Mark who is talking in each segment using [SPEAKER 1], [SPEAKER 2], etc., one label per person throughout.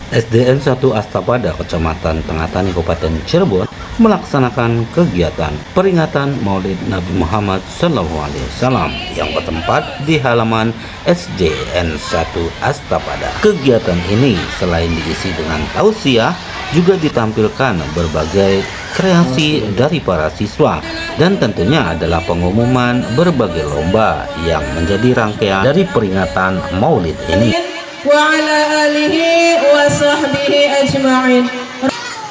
[SPEAKER 1] SDN 1 Astapada, Kecamatan Tengah-Tani, Kabupaten Cirebon melaksanakan kegiatan peringatan Maulid Nabi Muhammad SAW yang bertempat di halaman SDN 1 Astapada. Kegiatan ini selain diisi dengan tausiah, juga ditampilkan berbagai kreasi dari para siswa dan tentunya adalah pengumuman berbagai lomba yang menjadi rangkaian dari peringatan Maulid ini.
[SPEAKER 2] Wa ala alihi wa sahbihi ajma'in.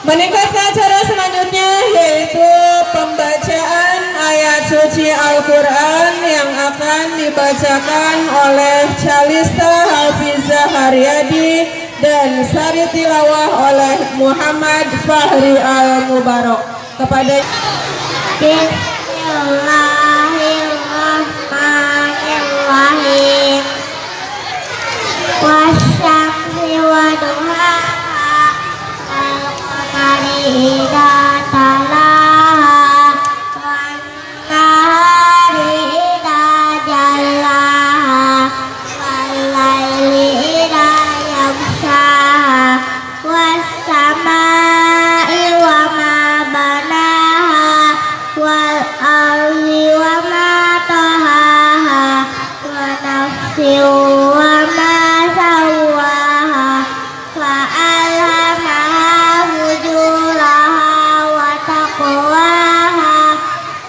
[SPEAKER 2] Meningkatkan acara selanjutnya yaitu pembacaan ayat suci Al-Quran yang akan dibacakan oleh Calista Hafizah Haryadi dan sari tilawah oleh Muhammad Fahri Al-Mubarak. Kepada
[SPEAKER 3] Bismillahirrahmanirrahim. Wasyamsi wa duhaha wal qamari idza talaha wan nahari idza jallaha wal laili idza yaghshaha was samai wa ma banaha wal ardi wa ma tahaha wa nafsin wa ma sawaha fa alhamaha fujuraha wa taqwaha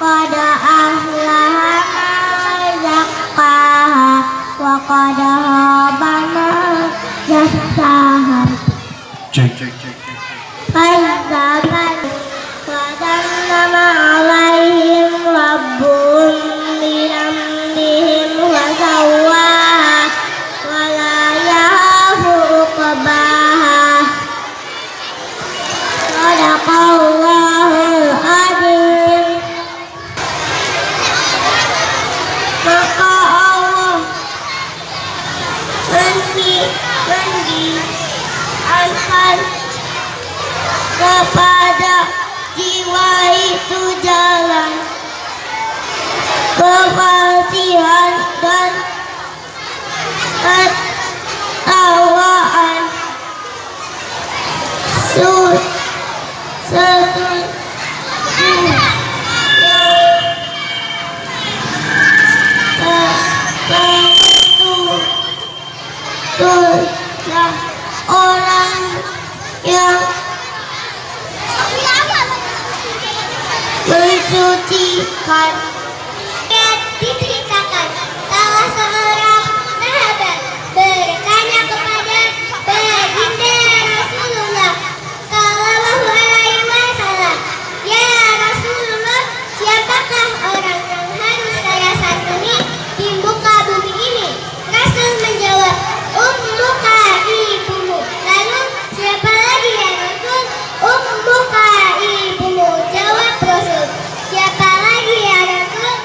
[SPEAKER 3] qad aflaha man zakkaaha wa qad khaba man dassaha. Kazzabat wa dallama alaihim rabbuhum bi amrihim wa sawwaha wa la yahafu uqbaha. Sadaqallahul azim. Maka Allah mendiankan kepada jiwa itu jalan kefasihan dan ketawaan orang yang mensucikan. Diceritakan salah seorang sahabat bertanya kepada baginda Rasulullah Sallallahu Alaihi Wasallam, "Ya Rasulullah, siapakah orang yang harus saya santuni di muka bumi ini?" Rasul menjawab, "Ummuka, ibumu." Lalu, "Siapa lagi ya Rasul?" "Ummuka, ibumu," jawab Rasul. "Siapa lagi ya Rasul?"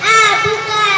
[SPEAKER 3] "Abuka,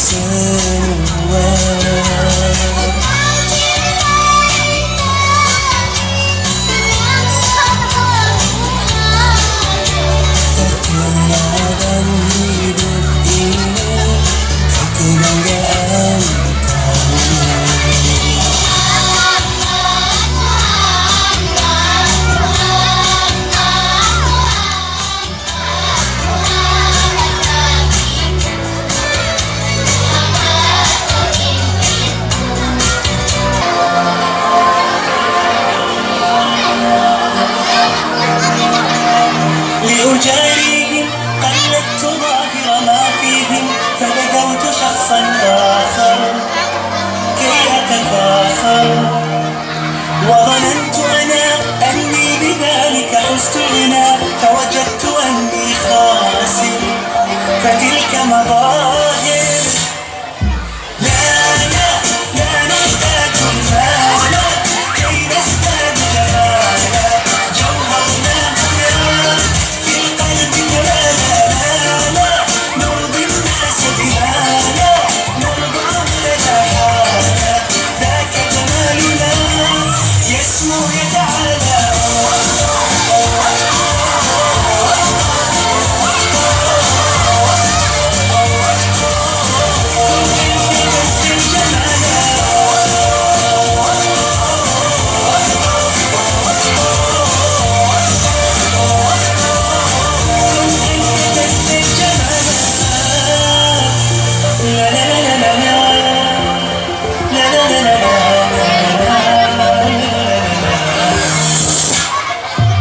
[SPEAKER 4] semua. Perkembangan hidup ini kau kebanggaan لأجاريهم قلدت ظاهر ما فيهم فبدوت شخصا آخر كي أتفاخر وظننت أنا أني بذلك حزت غنى فوجدت أني خاسر فتلك مظاهر لا لا لا نحتاج المال كي نزداد جمالا جوهرنا هنا في القلب لا لا لا لا نرضي الناس بما لا نرضى لنا حالا ذاك جمالنا يسمو يتعالى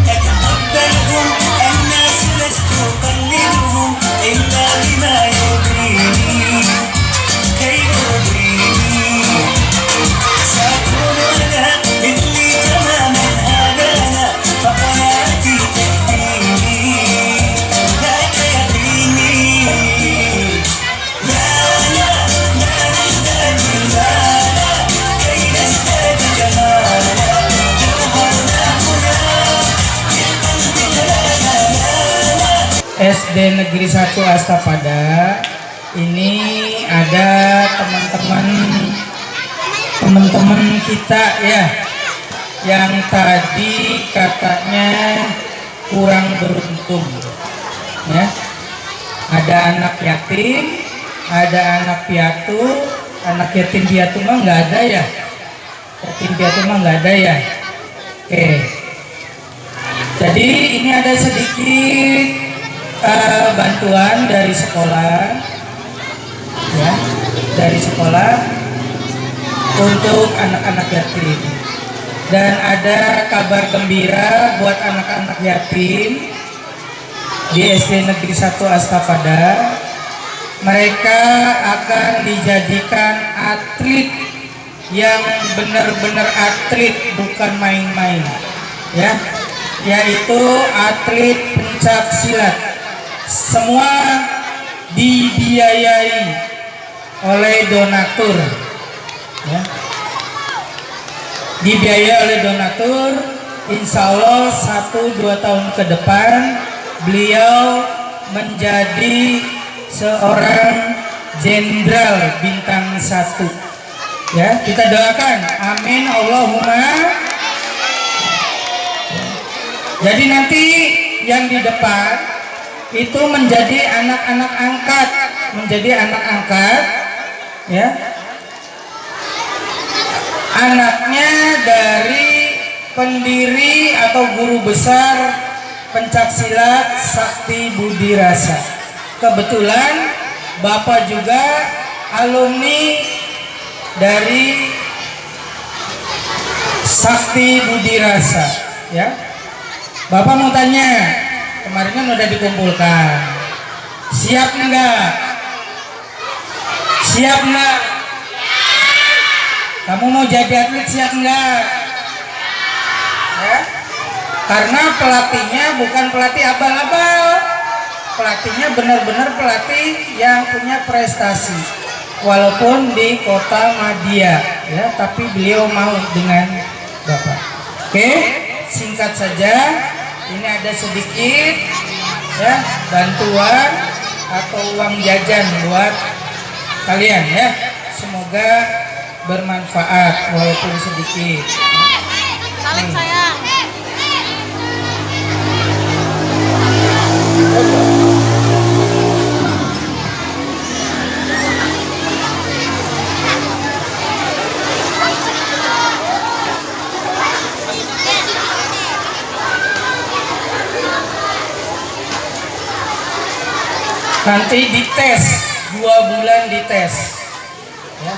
[SPEAKER 4] أتقبلهم الناس لست أقلدهم إلا بما يرضيني كي يرضيني سأكون أنا مثلي تماما هذا أنا فقناعتي تكفيني ذاك يقيني لا لا لا نحتاج المال كي نزداد جمالا جوهرنا هنا في القلب لا لا لا
[SPEAKER 5] SD Negeri 1 Astapada ini ada teman-teman kita ya yang tadi katanya kurang beruntung ya. Ada anak yatim, ada anak piatu. Anak yatim piatu mah nggak ada ya. Yatim piatu mah nggak ada ya. Oke. Jadi ini ada sedikit bantuan dari sekolah ya, dari sekolah untuk anak-anak yatim, dan ada kabar gembira buat anak-anak yatim di SD Negeri 1 Astapada. Mereka akan dijadikan atlet yang benar-benar atlet, bukan main-main ya, yaitu atlet pencak silat. Semua dibiayai oleh donatur ya. Dibiayai oleh donatur. Insya Allah 1-2 tahun ke depan beliau menjadi seorang jenderal bintang 1 ya. Kita doakan amin Allahumma. Jadi nanti yang di depan itu menjadi anak-anak angkat, ya. Anaknya dari pendiri atau guru besar pencaksilat Sakti Budi Rasa. Kebetulan Bapak juga alumni dari Sakti Budi Rasa ya. Bapak mau tanya, kemarin kan udah dikumpulkan, siap enggak? Siap enggak? Kamu mau jadi atlet siap enggak? Ya? Karena pelatihnya bukan pelatih abal-abal, pelatihnya benar-benar pelatih yang punya prestasi. Walaupun di kota Madia, ya, tapi beliau mau dengan Bapak. Oke, singkat saja, ini ada sedikit ya bantuan atau uang jajan buat kalian ya. Semoga bermanfaat walaupun sedikit.
[SPEAKER 6] Saling sayang.
[SPEAKER 5] Nanti dites 2 bulan dites ya.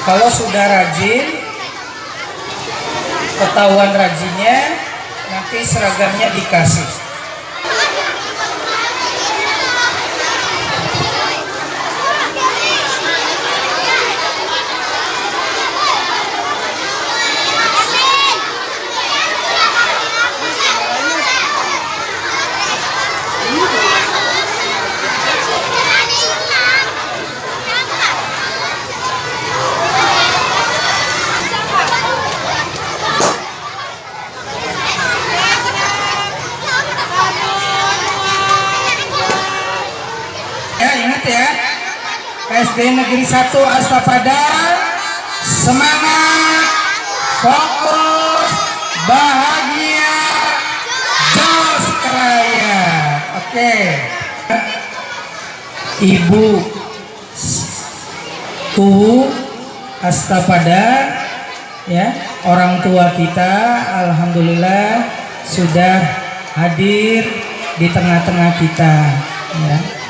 [SPEAKER 5] Kalau sudah rajin, ketahuan rajinnya, nanti seragamnya dikasih. Ya, ingat ya, SD Negeri 1 Astapada, semangat, fokus, bahagia, jos keraya. Oke. Ibu Astapada ya, orang tua kita alhamdulillah sudah hadir di tengah-tengah kita ya.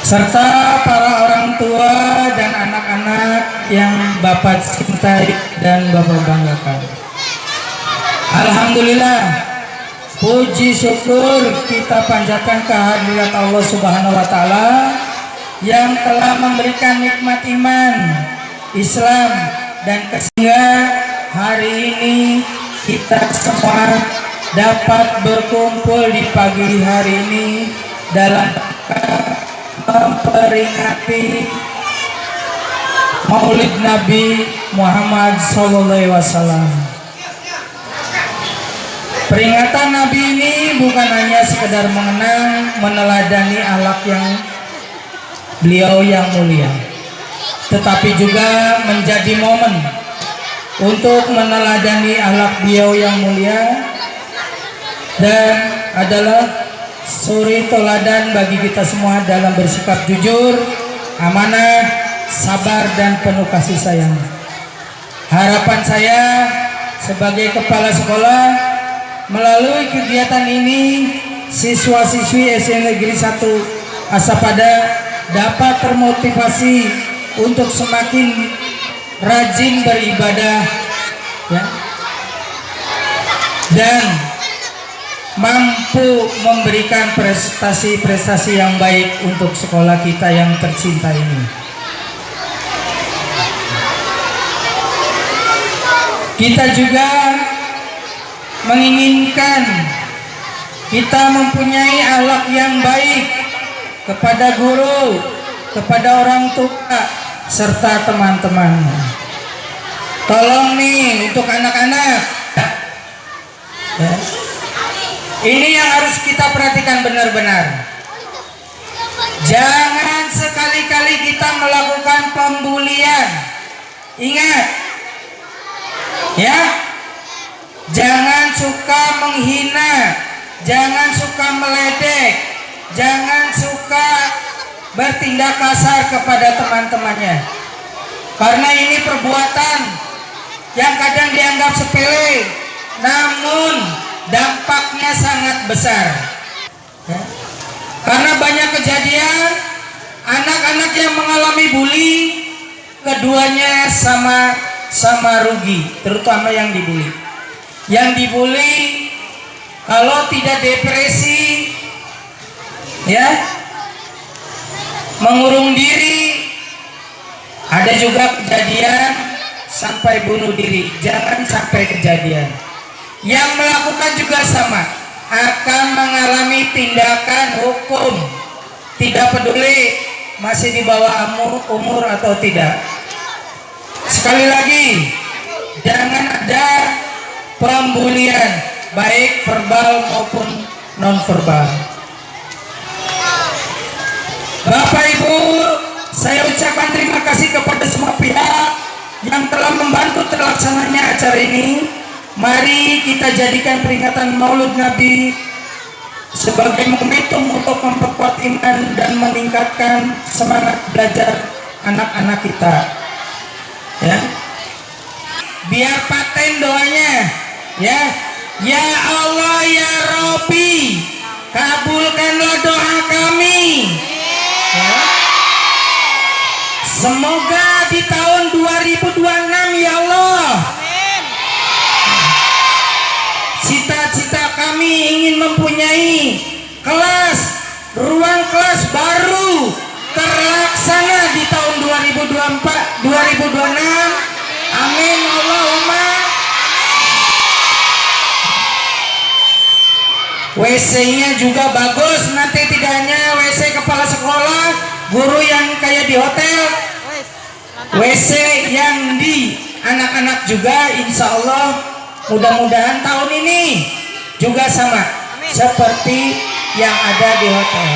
[SPEAKER 5] Serta para orang tua dan anak-anak yang Bapak cintai dan Bapak banggakan. Alhamdulillah, puji syukur kita panjatkan kehadirat Allah Subhanahu wa taala yang telah memberikan nikmat iman, Islam dan sehingga hari ini kita semua dapat berkumpul di pagi hari ini dalam memperingati Maulid Nabi Muhammad SAW. Peringatan Nabi ini bukan hanya sekedar mengenang, meneladani akhlak yang beliau yang mulia, tetapi juga menjadi momen untuk meneladani akhlak beliau yang mulia dan adalah suri teladan bagi kita semua dalam bersikap jujur, amanah, sabar dan penuh kasih sayang. Harapan saya sebagai kepala sekolah, melalui kegiatan ini siswa-siswi SD Negeri 1 Astapada dapat termotivasi untuk semakin rajin beribadah ya, dan mampu memberikan prestasi-prestasi yang baik untuk sekolah kita yang tercinta ini. Kita juga menginginkan kita mempunyai akhlak yang baik kepada guru, kepada orang tua, serta teman-teman. Tolong nih untuk anak-anak ya. Ini yang harus kita perhatikan benar-benar. Jangan sekali-kali kita melakukan pembulian. Ingat, ya, jangan suka menghina, jangan suka meledek, jangan suka bertindak kasar kepada teman-temannya. Karena ini perbuatan yang kadang dianggap sepele, namun dampaknya sangat besar ya. Karena banyak kejadian anak-anak yang mengalami bully, keduanya sama rugi, terutama yang dibully. Yang dibully kalau tidak depresi ya, mengurung diri, ada juga kejadian sampai bunuh diri. Jangan sampai kejadian. Yang melakukan juga sama, akan mengalami tindakan hukum, tidak peduli masih di bawah umur atau tidak. Sekali lagi, jangan ada pembulian baik verbal maupun non verbal. Bapak Ibu ucapkan terima kasih kepada semua pihak yang telah membantu terlaksananya acara ini. Mari kita jadikan peringatan Maulid Nabi sebagai momentum untuk memperkuat iman dan meningkatkan semangat belajar anak-anak kita. Ya, biar paten doanya. Ya, ya Allah ya Robbi, kabulkanlah doa kami. Ya. Semoga di tahun 2026 ya Allah, cita-cita kami ingin mempunyai ruang kelas baru terlaksana di tahun 2024, 2026. Amin Allahumma. WC-nya juga bagus, nanti tidak hanya WC kepala sekolah, guru yang kayak di hotel, WC yang di anak-anak juga, insya Allah mudah-mudahan tahun ini juga sama seperti yang ada di hotel.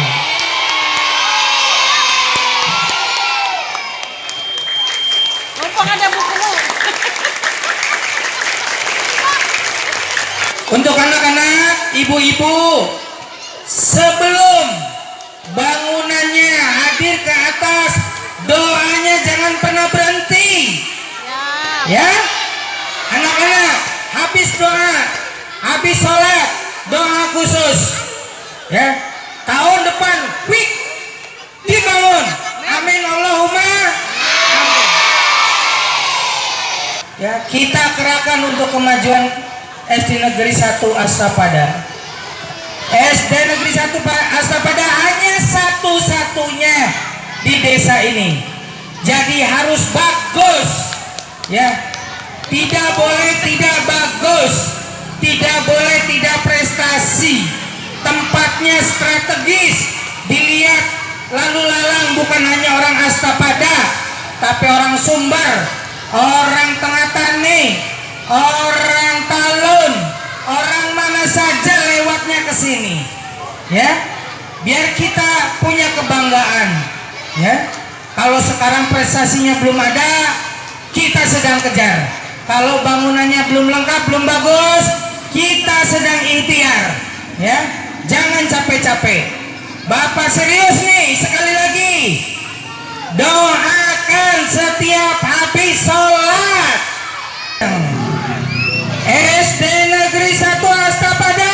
[SPEAKER 6] Mumpung ada buku lu.
[SPEAKER 5] Untuk anak-anak, ibu-ibu, sebelum bangunannya hadir ke atas, doanya jangan pernah berhenti. Ya, anak-anak, habis doa, habis sholat, doa khusus. Ya, tahun depan, quick dibangun. Amin Allahumma. Amin. Ya, kita kerahkan untuk kemajuan SD Negeri 1 Astapada. SD Negeri 1 Astapada hanya satu-satunya di desa ini. Jadi harus bagus. Ya. Tidak boleh tidak bagus. Tidak boleh tidak prestasi. Tempatnya strategis. Dilihat lalu lalang, bukan hanya orang Astapada, tapi orang Sumbar, orang Tengah Tani, orang Talun, orang mana saja lewatnya ke sini. Ya, biar kita punya kebanggaan. Ya, kalau sekarang prestasinya belum ada, kita sedang kejar. Kalau bangunannya belum lengkap, belum bagus, kita sedang ikhtiar. Ya, jangan capek-capek. Bapak serius nih, sekali lagi, doakan setiap habis sholat. SD Negeri 1 Astapada.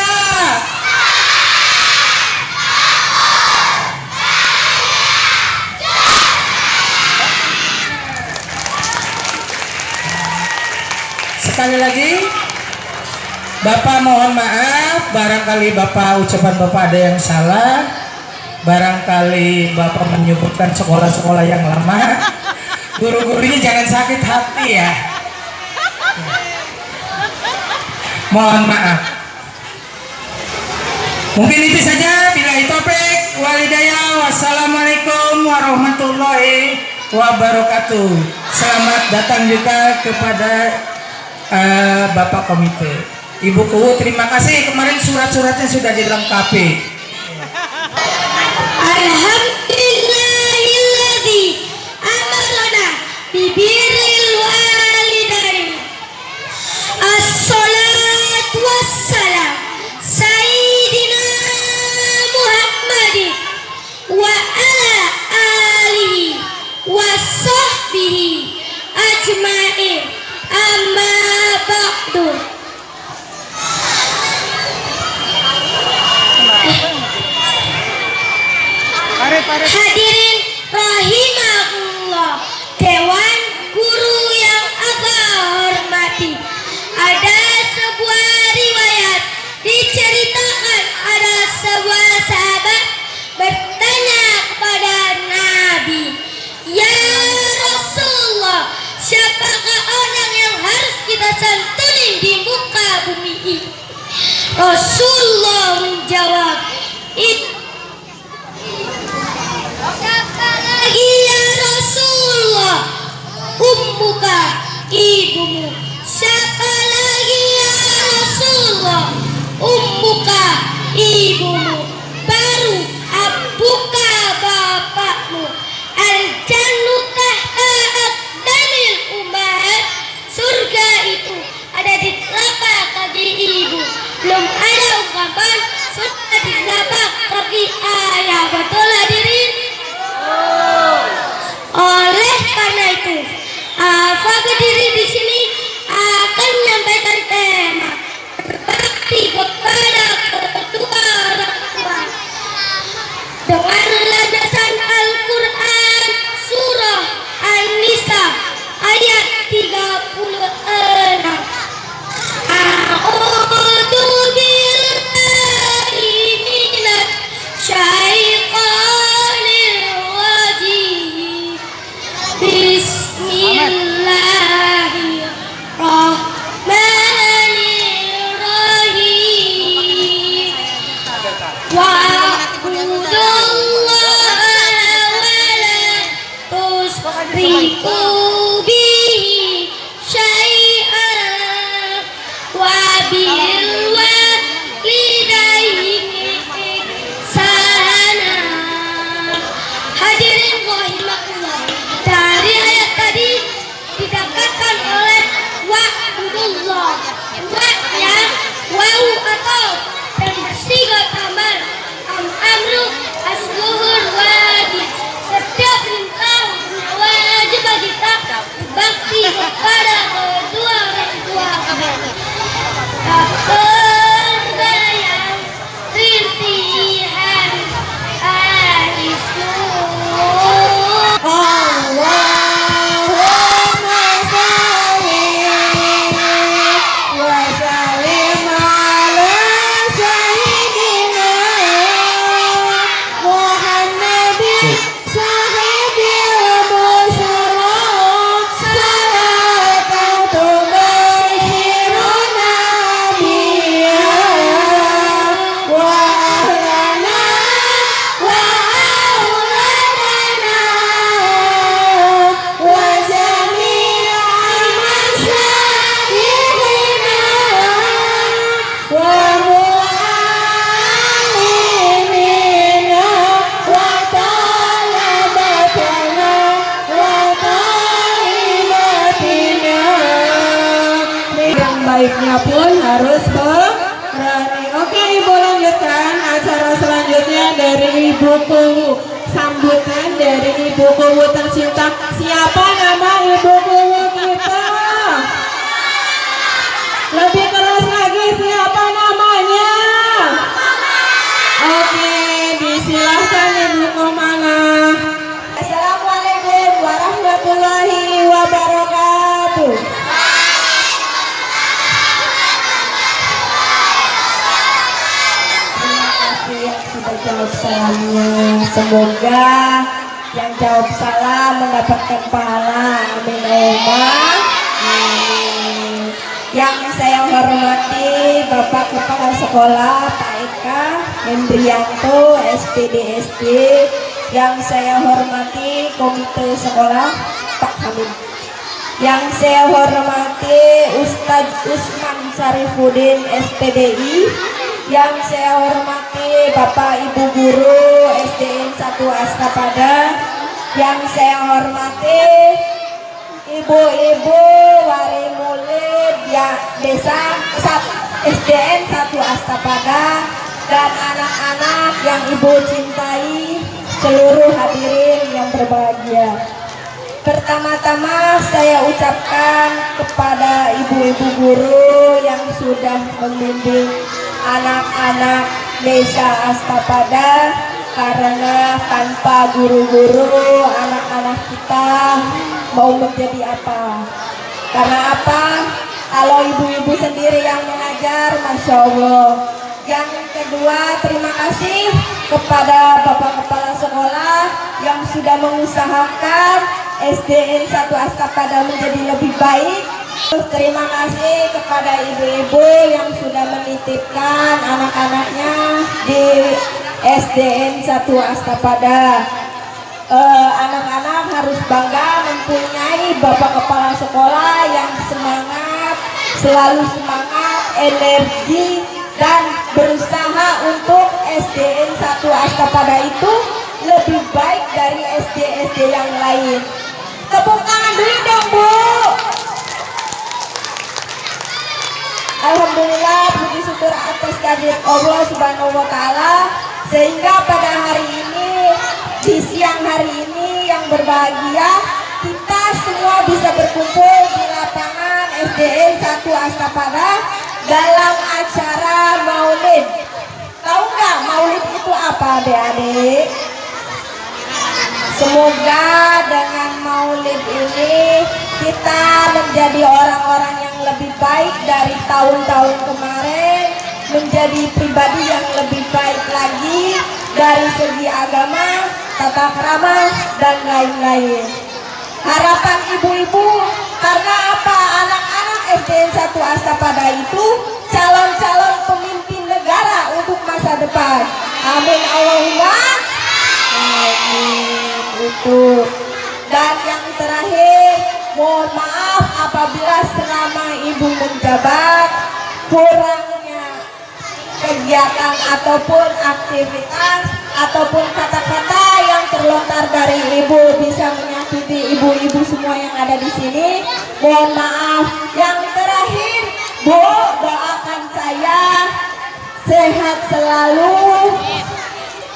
[SPEAKER 5] Sekali lagi, Bapak mohon maaf, barangkali ucapan Bapak ada yang salah, barangkali Bapak menyebutkan sekolah-sekolah yang lama. Guru-gurunya jangan sakit hati ya. Mohon maaf. Mungkin itu saja. Billahi taufik wal hidayah. Wassalamualaikum warahmatullahi wabarakatuh. Selamat datang juga kepada Bapak Komite. Ibu Kuwu, terima kasih, kemarin surat-suratnya sudah dilengkapi.
[SPEAKER 3] Alhamdulillahilladzi amarna bibirril walidain. Assalatu wassalam Sayyidina Muhammadin wa ala alihi wa sahbihi ajma'in. Amma ba'du. Hadirin rahimahullah, Dewan Guru yang agak hormati, ada sebuah riwayat diceritakan ada sebuah sahabat bertanya kepada Nabi, "Ya Rasulullah, siapakah orang yang harus kita santunin di muka bumi ini?" Rasulullah menjawab, "Siapa lagi ya Rasulullah? Ummuka, ibumu." "Siapa lagi ya Rasulullah? Ummuka, ibumu." "Baru abuka, bapakmu." "Al-jannu
[SPEAKER 2] Kuwu. Sambutan dari Ibu Kuwu tercinta. Siapa nama Ibu Kuwu kita? Lebih keras lagi, siapa namanya? Oke, disilahkan Ibu Komala. Assalamualaikum warahmatullahi wabarakatuh. Terima kasih yang sudah jawab salamnya. Semoga yang jawab salam mendapatkan pahala. Amin Allahumma. Yang saya hormati Bapak Kepala Sekolah Pak Eka Hendrianto SPDSD, yang saya hormati Komite Sekolah Pak Hamid, yang saya hormati Ustadz Usman Sarifudin SPDI, yang saya hormati Bapak Ibu Guru SDN 1 Astapada, yang saya hormati ibu-ibu wali murid ya desa SDN 1 Astapada, dan anak-anak yang ibu cintai, seluruh hadirin yang berbahagia. Pertama-tama saya ucapkan kepada ibu-ibu guru yang sudah membimbing anak-anak desa Astapada, karena tanpa guru-guru anak-anak kita mau menjadi apa? Karena apa? Kalau ibu-ibu sendiri yang mengajar, Masya Allah. Yang kedua, terima kasih kepada Bapak Kepala Sekolah yang sudah mengusahakan SDN 1 Astapada menjadi lebih baik. Terus terima kasih kepada ibu-ibu yang sudah menitipkan anak-anaknya di SDN 1 Astapada. Anak-anak harus bangga mempunyai Bapak Kepala Sekolah yang semangat, selalu semangat, energi, dan berusaha untuk SDN 1 Astapada itu lebih baik dari SD-SD yang lain. Tepuk tangan dulu dong, Bu. Alhamdulillah, puji syukur atas kehadirat Allah Subhanahu wa Ta'ala, sehingga pada hari ini, di siang hari ini yang berbahagia, kita semua bisa berkumpul di lapangan SDN 1 Astapada dalam acara maulid. Tahu nggak maulid itu apa, adik-adik? Semoga dengan maulid ini kita menjadi orang-orang yang lebih baik dari tahun-tahun kemarin, menjadi pribadi yang lebih baik lagi dari segi agama, tata krama, dan lain-lain. Harapan ibu-ibu, karena apa? Anak-anak SDN 1 Astapada itu calon-calon pemimpin negara untuk masa depan. Amin Allahumma. Amin. Itu. Dan yang terakhir, mohon maaf apabila selama ibu menjabat kurangnya kegiatan ataupun aktivitas ataupun kata-kata yang terlontar dari ibu bisa menyakiti ibu-ibu semua yang ada di sini. Mohon maaf. Yang terakhir, Bu, doakan saya sehat selalu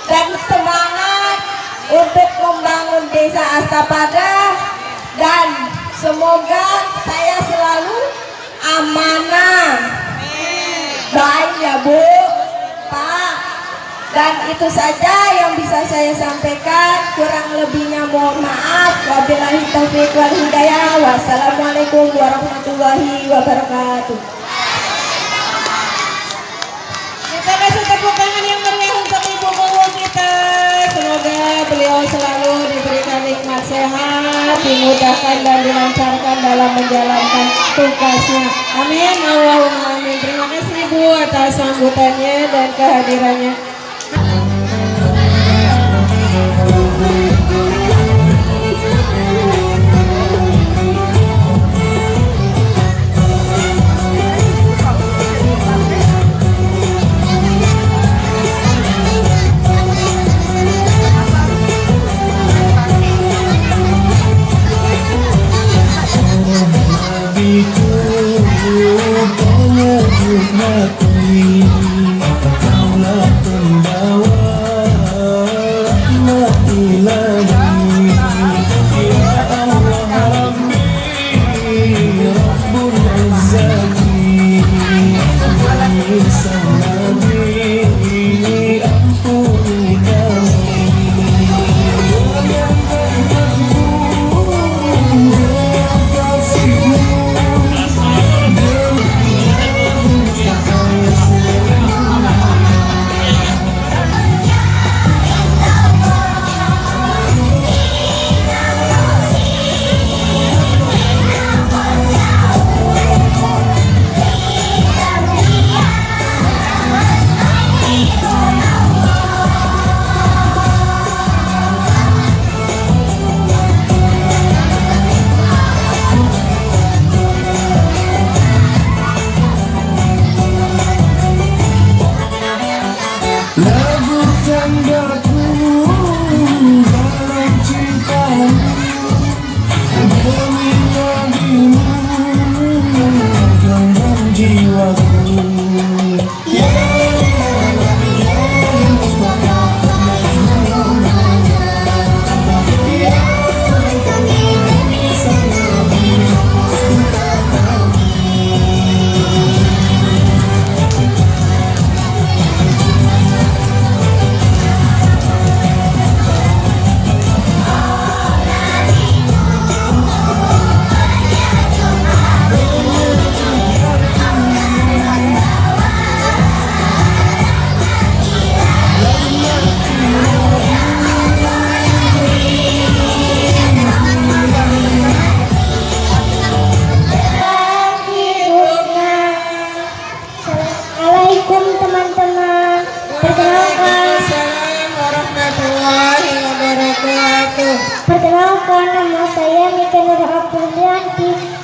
[SPEAKER 2] dan semangat untuk membangun desa Astapada, dan semoga saya selalu amanah. Baik ya Bu, Pak. Dan itu saja yang bisa saya sampaikan, kurang lebihnya mohon maaf. Wabillahi taufiq wal hidayah. Wassalamualaikum warahmatullahi wabarakatuh. Kita kasih tepuk tangan yang meriah untuk Ibu Kuwu kita. Semoga beliau selalu diberikan nikmat sehat, dimudahkan dan dilancarkan dalam menjalankan tugasnya. Amin Allahumma amin. Terima kasih Ibu atas sambutannya dan kehadirannya.
[SPEAKER 4] Banyak hati, kaulah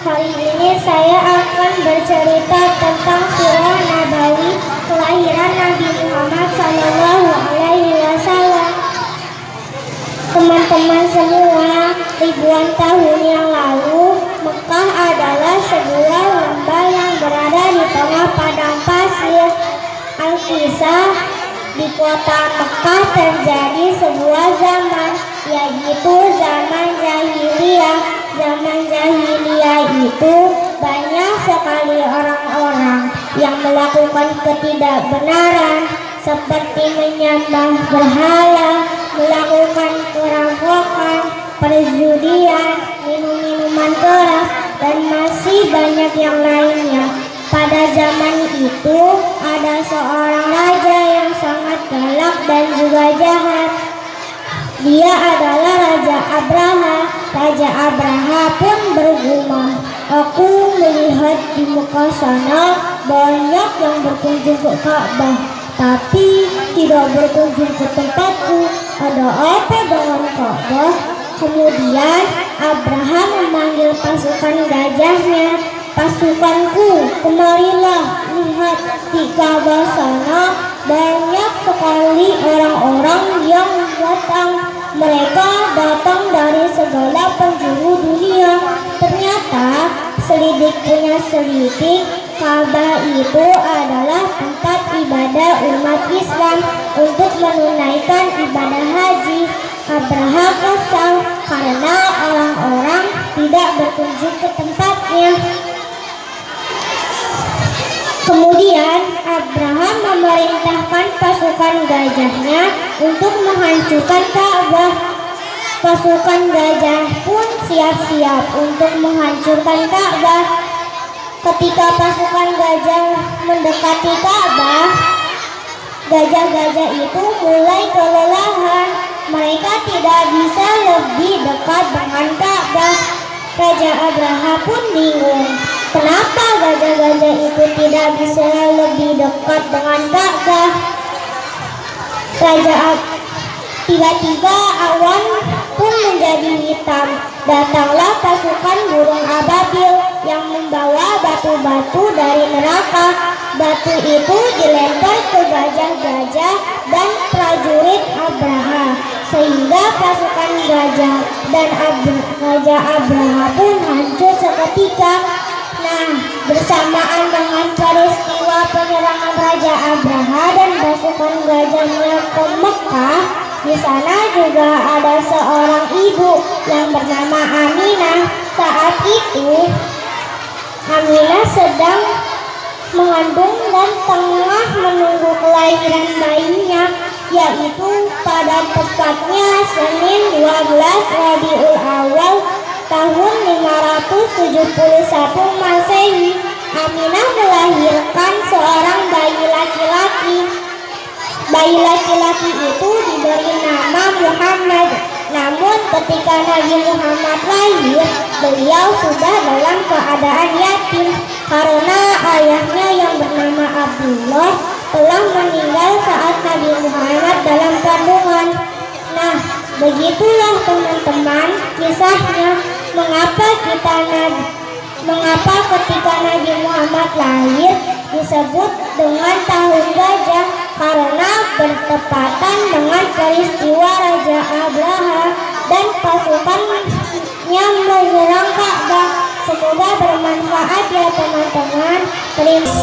[SPEAKER 3] Hari ini saya akan bercerita tentang Sirah Nabawi kelahiran Nabi Muhammad SAW. Teman-teman semua, ribuan tahun yang lalu, Mekah adalah sebuah lembah yang berada di tengah padang pasir. Alkisah, di kota Mekah terjadi sebuah zaman, yaitu zaman jahiliyah. Zaman jahiliyah itu banyak sekali orang-orang yang melakukan ketidakbenaran, seperti menyembah berhala, melakukan perampokan, perjudian, minum-minuman keras, dan masih banyak yang lainnya. Pada zaman itu ada seorang raja yang sangat galak dan juga jahat. Dia adalah Raja Abraha. Raja Abraha pun bergumam, "Aku melihat di Mekah sana banyak yang berkunjung ke Ka'bah, tapi tidak berkunjung ke tempatku. Ada apa dengan Ka'bah?" Kemudian Abraha memanggil pasukan gajahnya. "Pasukanku, kemarilah, lihat di Ka'bah sana banyak sekali orang-orang yang datang. Mereka datang dari segala penjuru dunia." Ternyata selidik punya selidik, Ka'bah itu adalah tempat ibadah umat Islam untuk menunaikan ibadah haji. Abraha kesal karena orang-orang tidak berkunjung ke tempatnya. Kemudian Abraham memerintahkan pasukan gajahnya untuk menghancurkan Ka'bah. Pasukan gajah pun siap-siap untuk menghancurkan Ka'bah. Ketika pasukan gajah mendekati Ka'bah, gajah-gajah itu mulai kelelahan. Mereka tidak bisa lebih dekat dengan Ka'bah. Raja Abraha pun bingung, kenapa gajah-gajah itu tidak bisa lebih dekat dengan Ka'bah. Tiba-tiba awan pun menjadi hitam. Datanglah pasukan burung ababil yang membawa batu-batu dari neraka. Batu itu dilempar ke gajah-gajah dan prajurit Abraha, sehingga pasukan gajah dan Raja Abraha pun hancur seketika. Nah, bersamaan dengan peristiwa penyerangan Raja Abraha dan pasukan gajahnya ke Mekah, di sana juga ada seorang ibu yang bernama Aminah. Saat itu Aminah sedang mengandung dan tengah menunggu kelahiran bayinya, yaitu pada tepatnya Senin 12 Rabiul Awal tahun 571 Masehi. Aminah melahirkan seorang bayi laki-laki. Bayi laki-laki itu diberi nama Muhammad. Namun ketika Nabi Muhammad lahir, beliau sudah dalam keadaan yatim karena ayahnya yang bernama Abdullah telah meninggal saat Nabi Muhammad dalam kandungan. Nah, begitulah teman-teman kisahnya. Mengapa ketika Nabi Muhammad lahir disebut dengan tahun gajah? Karena bertepatan dengan peristiwa Raja Abraha dan pasukannya menyerang Ka'bah. Semoga bermanfaat ya teman-teman. Terima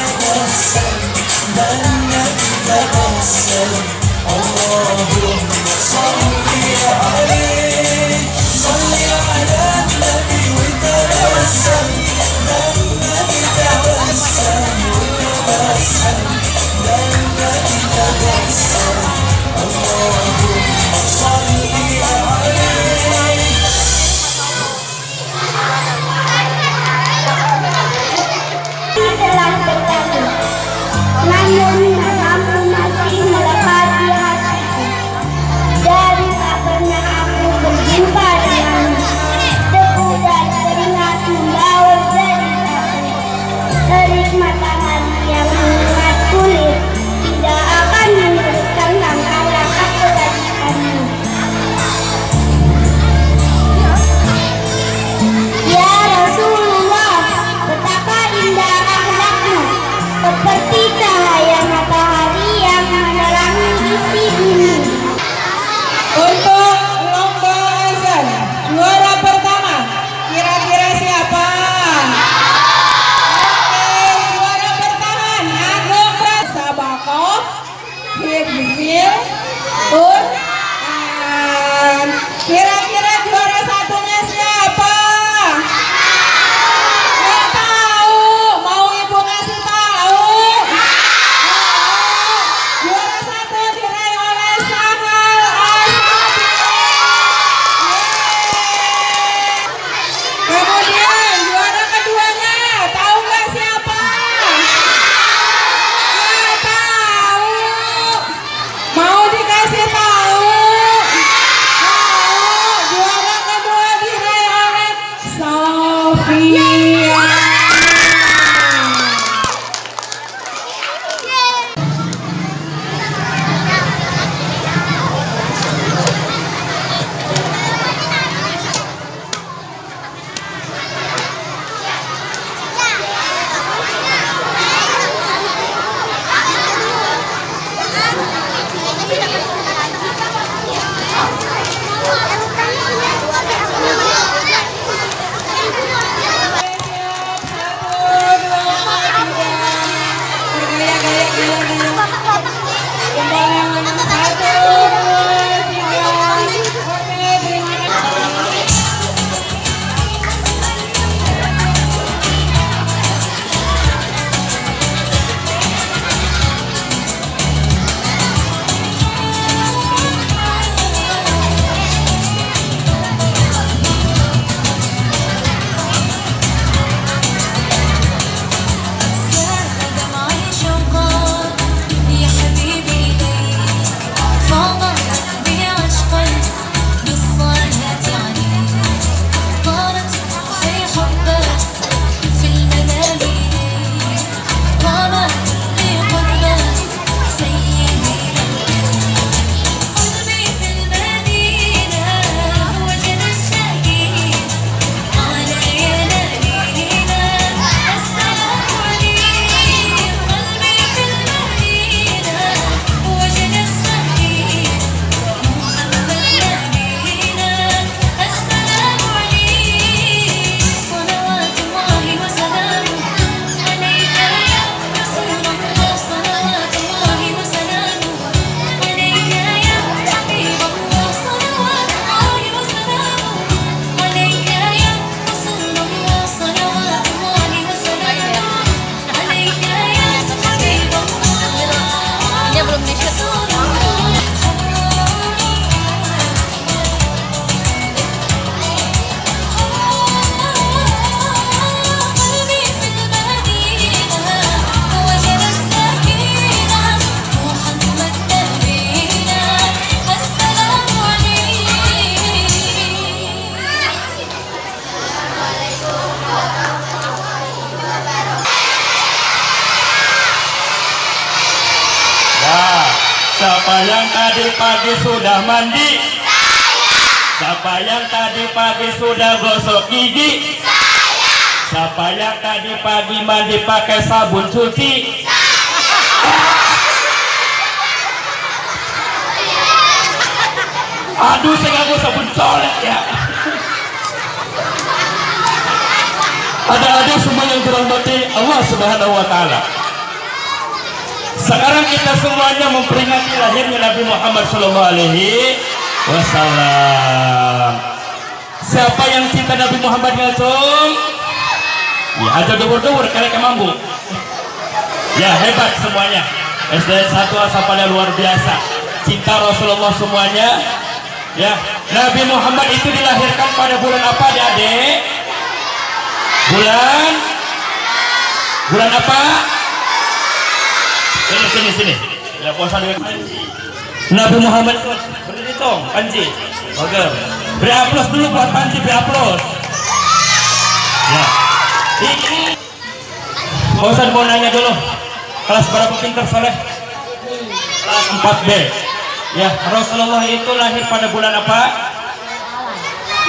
[SPEAKER 4] Tebessem
[SPEAKER 2] Fil Quran. Kira-kira juara satunya siapa? Nggak tahu. Mau ibu kasih tahu? Juara satu diraih oleh Sahal Asabi. Kemudian juara keduanya, tahu nggak siapa? Nggak tahu. Mau dikasih tahu? Mau. Juara kedua diraih oleh Sofia.
[SPEAKER 7] Siapa yang tadi pagi sudah mandi? Siapa yang tadi pagi sudah gosok gigi? Siapa yang tadi pagi mandi pakai sabun cuci? Aduh, saya nggak mau sabun colek ya. Ada semua yang dirahmati Allah Subhanahu wa Ta'ala. Sekarang kita semuanya memperingati lahirnya Nabi Muhammad Sallallahu Alaihi Wasallam. Siapa yang cinta Nabi Muhammad langsung? Ya, aja dubur-dubur karena mampu. Ya, hebat semuanya. SD 1 asapannya luar biasa. Cinta Rasulullah semuanya. Ya, Nabi Muhammad itu dilahirkan pada bulan apa, adik-adik? Bulan apa? Sini. Ya, puasa dengan Panji. Nabi Muhammad berdiri dong, Panji. Oke. Beri aplaus dulu buat Panji, beri aplaus. Ya. Ini Ustaz mau nanya dulu. Kelas berapa pintar soleh? Kelas 4B. Ya, Rasulullah itu lahir pada bulan apa?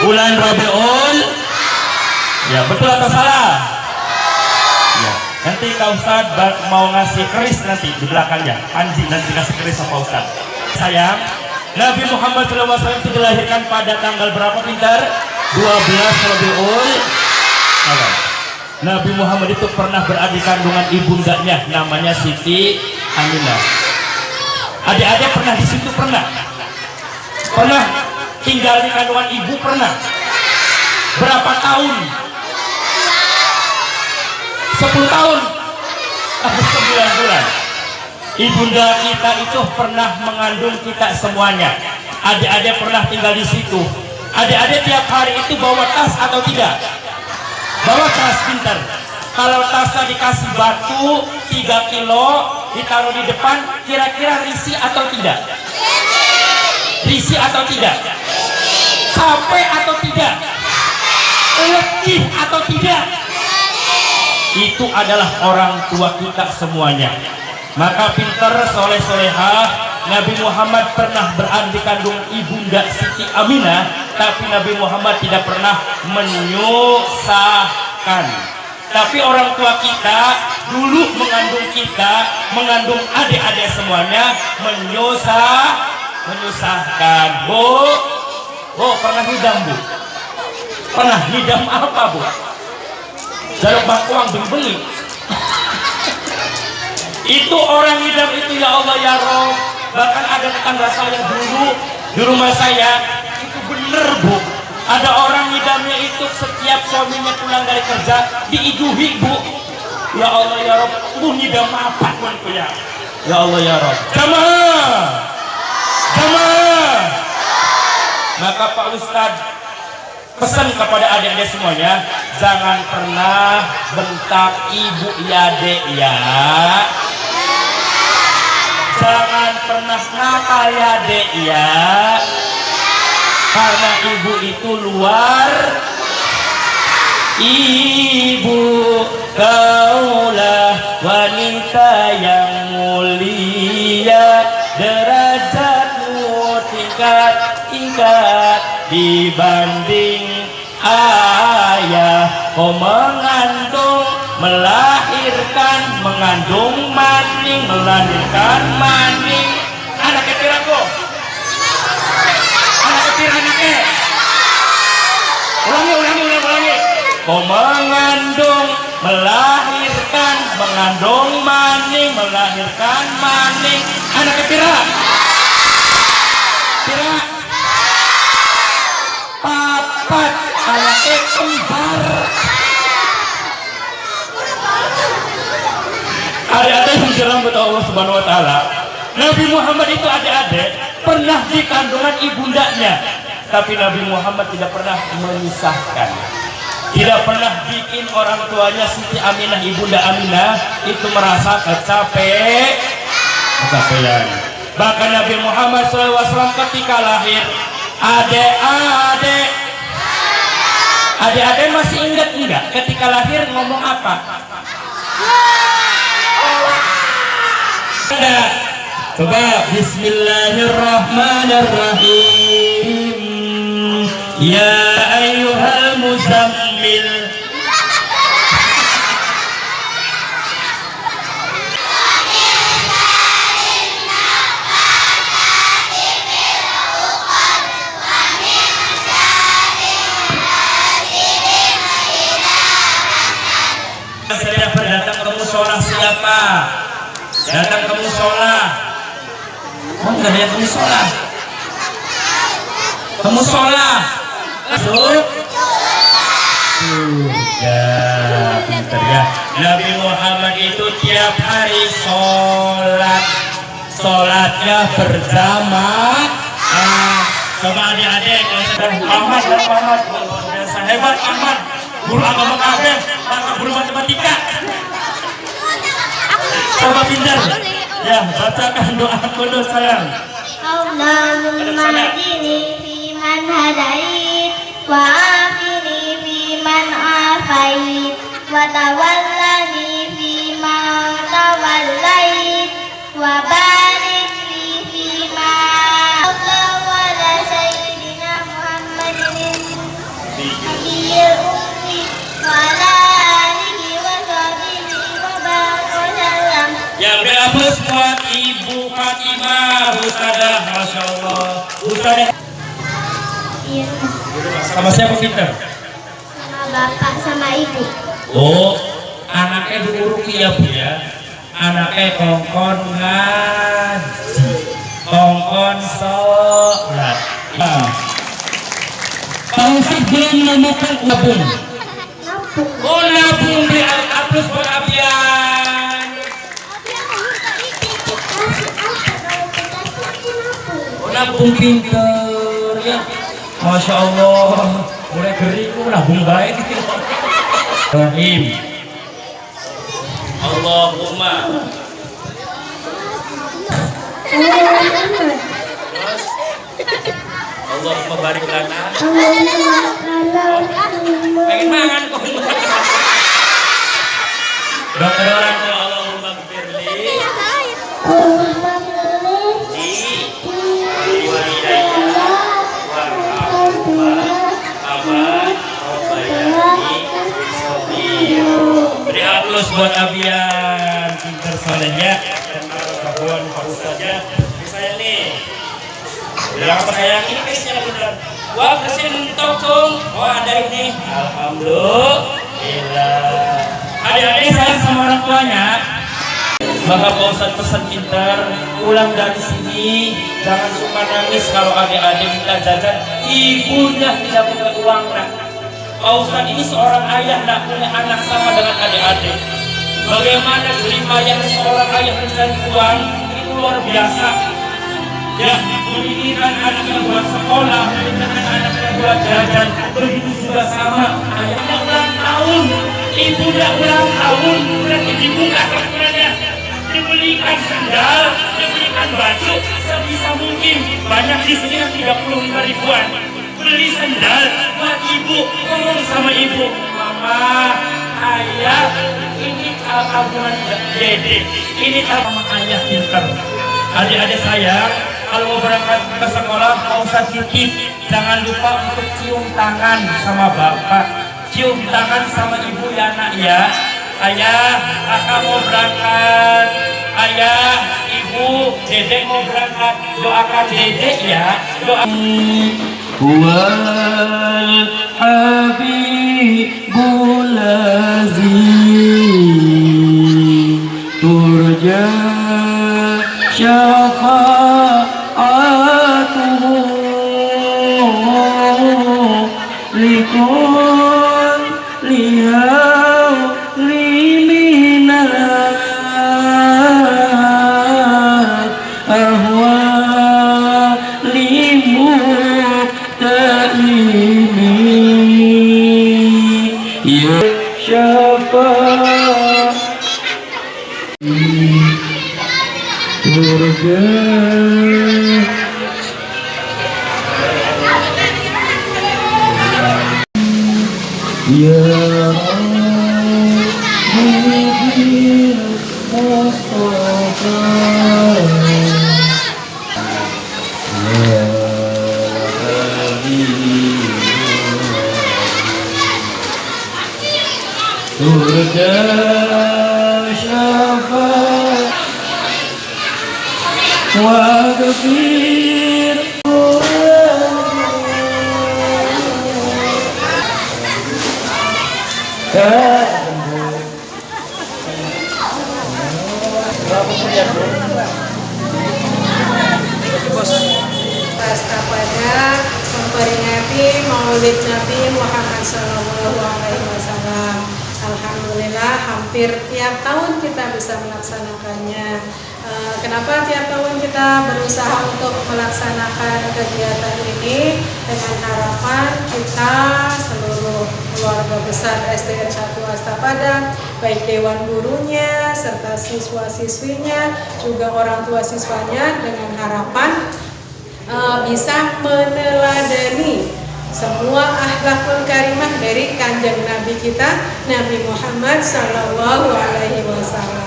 [SPEAKER 7] Bulan Rabiul. Ya, betul atau salah? Ya. Nanti Kak Ustaz mau ngasih keris nanti di belakangnya. Panji nanti kasih keris sama Ustaz. Sayang, Nabi Muhammad SAW itu dilahirkan pada tanggal berapa pintar? 12 Rabiul Awal. Nabi Muhammad itu pernah berada di kandungan ibundanya namanya Siti Aminah. Adik-adik pernah di situ? Pernah? Pernah tinggal di kandungan ibu? Pernah? Berapa tahun? 10 tahun? 9 bulan. Ibunda kita itu pernah mengandung kita semuanya. Adik-adik pernah tinggal di situ. Adik-adik tiap hari itu bawa tas atau tidak? Bawa tas, pintar. Kalau tasnya dikasih batu 3 kilo ditaruh di depan, kira-kira risih atau tidak? Risih atau tidak? Capek atau tidak? Letih atau tidak? Itu adalah orang tua kita semuanya. Maka pintar, soleh-solehah. Nabi Muhammad pernah berada di kandung ibunda Siti Aminah, tapi Nabi Muhammad tidak pernah menyusahkan. Tapi orang tua kita dulu mengandung kita, mengandung adik-adik semuanya, menyusahkan. Bu, pernah hidam, Bu? Pernah hidam apa, Bu? Jaruk bangkuang beli. Itu orang hidam itu, ya Allah ya Rob. Bahkan ada tetangga saya dulu di rumah saya itu bener, Bu. Ada orang hidamnya itu setiap suaminya pulang dari kerja diiduhi, Bu. Ya Allah ya Rob, Bu hidam apa pun ya. Ya Allah ya Rob. Jamaah. Maka Pak Ustadz pesan kepada adik-adik semuanya, jangan pernah bentak ibu ya dek ya. Jangan pernah nakal ya dek ya. Karena ibu itu luar. Ibu kaulah wanita yang mulia, derajatmu tingkat dibanding ayah. Kau mengandung, melahirkan, mengandung maning, melahirkan maning. Anak kecil aku, anak kecil anaknya. Ulangi. Kau mengandung, melahirkan, mengandung maning, melahirkan maning. Anak kecil. Papat anaknya kembar. Adik-adik yang dirahmati Allah Subhanahu wa taala. Nabi Muhammad itu adik-adik pernah di kandungan ibundanya, tapi Nabi Muhammad tidak pernah memisahkan. Tidak pernah bikin orang tuanya Siti Aminah, ibunda Aminah itu merasa kecapean. Bahkan Nabi Muhammad SAW ketika lahir, adik-adik masih ingat enggak ketika lahir ngomong apa? Coba Bismillahirrahmanirrahim. Ya ayyuhal muzammil. Setiap datang ke musola siapa? Datang ke musola. Oh, nggak ada yang ke musola. Ke musola. Masuk. Sudah, pintar ya. Nabi Muhammad itu tiap hari sholatnya berjamaah. Coba adik-adik, Ahmad, hebat Ahmad. Guru agama kafir, guru matematika. Coba pintar. Ya, bacakan doa kudus sayang.
[SPEAKER 3] Allahumma hadini fi man hadait, wa afini fi man afait, wa tawallani fi man tawallait, wa barik li fi ma Allah wa ala sayyidina Muhammadin nabiyil ummi wa ala alihi wa sahbihi wa baraka wa sallam.
[SPEAKER 7] Yang berhapus buat Ibu Fatimah, Ustadzah, Masya Allah. Ustadzah.
[SPEAKER 3] Iya.
[SPEAKER 7] Sama siapa kita?
[SPEAKER 3] Sama bapak sama ibu.
[SPEAKER 7] Oh, anaknya Bu Ruki ya Bu ya. Anaknya kongkon ngaji. kongkon sholat. Nah, Pak Ustadz belum menemukan nabung. Oh nabung di aplus buat abian. Oh nabung pinter ya. Masya Allah, mulai geriku nabung baik. Rahim. Allahumma. Allahumma barik lana. Pengen makan kok. Dokter orang tua Allahumma gfirli. Di walidayya warhamhuma kama rabbayani shaghira. Beri aplaus buat Abian, pintar solehnya dan kawan Pak Ustaznya. Saya nih. Bilang apa saya? Ini case-nya beneran. Wah, mesin tokong. Oh, ada ini. Alhamdulillah. Adik-adik saya sama orang tuanya. Maka Pak Ustadz pesan pintar, pulang dari sini jangan suka nangis kalau adik-adik minta jajan. Ibunya tidak punya uang, nak. Pak Ustadz ini seorang ayah, tidak punya anak sama dengan adik-adik. Bagaimana jeripayah seorang ayah mencari uang itu luar biasa. Ya, menginginkan anaknya buat sekolah, menginginkan anaknya buat jajan, begitu juga sama. Ayahnya ulang tahun, ibunya ulang tahun, berarti dibuka kerannya, dibelikan sandal, dibelikan baju, sebisa mungkin. Banyak di sini yang 35 ribuan. Beli sandal buat ibu, ngomong sama ibu, mama, ayah, ini tabungan dede, ini tabungan ayah pintar. Adik-adik saya, kalau mau berangkat ke sekolah, mau usah titip, jangan lupa untuk cium tangan sama bapak, cium tangan sama ibu ya nak ya. Ayah, kakak mau berangkat, ayah, ibu, dedek mau berangkat, doakan dedek ya. Doa. Wal habibul aziz turja syafa'atuhu likun lihau liminat ahwa limut ta'limi ya syafa' surga ya Rabbi Mustafa ya Habib surga syafaat waghfir
[SPEAKER 2] Pada memperingati Maulid Nabi Muhammad SAW. Alhamdulillah hampir tiap tahun kita bisa melaksanakannya. Kenapa tiap tahun kita berusaha untuk melaksanakan kegiatan ini dengan harapan kita seluruh keluarga besar SDN 1 Astapada, baik dewan gurunya serta siswa-siswinya juga orang tua siswanya, dengan harapan bisa meneladani semua akhlakul karimah dari kanjeng Nabi kita Nabi Muhammad Sallallahu Alaihi Wasallam.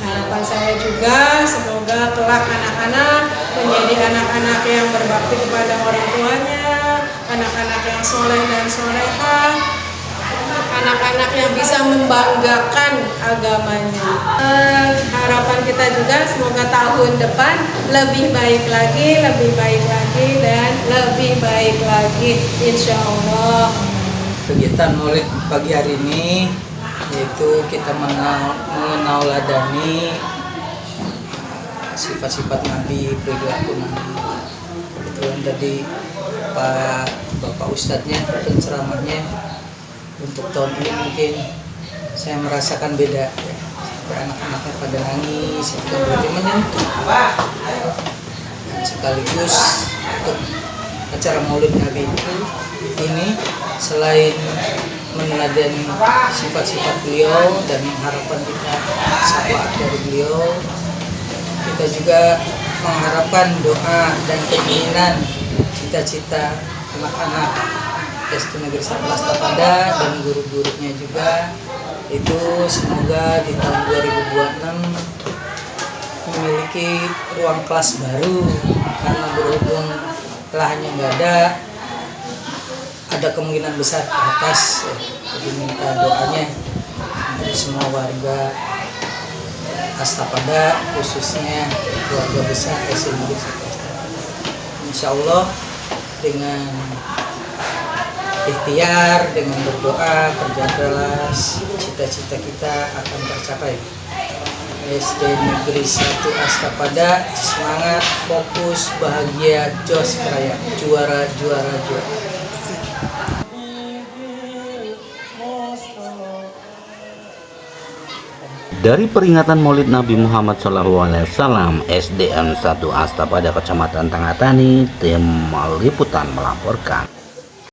[SPEAKER 2] Harapan saya juga semoga kelak anak-anak menjadi anak-anak yang berbakti kepada orang tuanya, anak-anak yang soleh dan solehah, anak-anak yang bisa membanggakan agamanya. Harapan kita juga semoga tahun depan lebih baik lagi, dan lebih baik lagi, insya Allah.
[SPEAKER 5] Kegiatan Maulid pagi hari ini yaitu kita menauladani sifat-sifat Nabi, perilaku Nabi. Kebetulan tadi Bapak Ustadznya penceramahnya untuk tahun ini mungkin saya merasakan beda ya. Sampai anak-anaknya pada nangis, itu berarti menyentuh. Dan sekaligus untuk acara Maulid Nabi ini selain meneladani sifat-sifat beliau dan harapan kita syafaat dari beliau, kita juga mengharapkan doa dan keinginan cita-cita anak-anak SD Negeri 1 Astapada dan guru-gurunya juga, itu semoga di tahun 2026 memiliki ruang kelas baru, karena berhubung lahannya nggak ada kemungkinan besar ke atas. Jadi minta doanya untuk semua warga Astapada, khususnya keluarga besar SD Negeri 1 Astapada. Insya Allah dengan ikhtiar, dengan berdoa, kerja keras, cita-cita kita akan tercapai. SD Negeri 1 Astapada, semangat, fokus, bahagia, jos, keraya, juara, juara, juara.
[SPEAKER 1] Dari peringatan Maulid Nabi Muhammad SAW, SDN 1 Astapada, Kecamatan Tengah Tani, tim liputan melaporkan.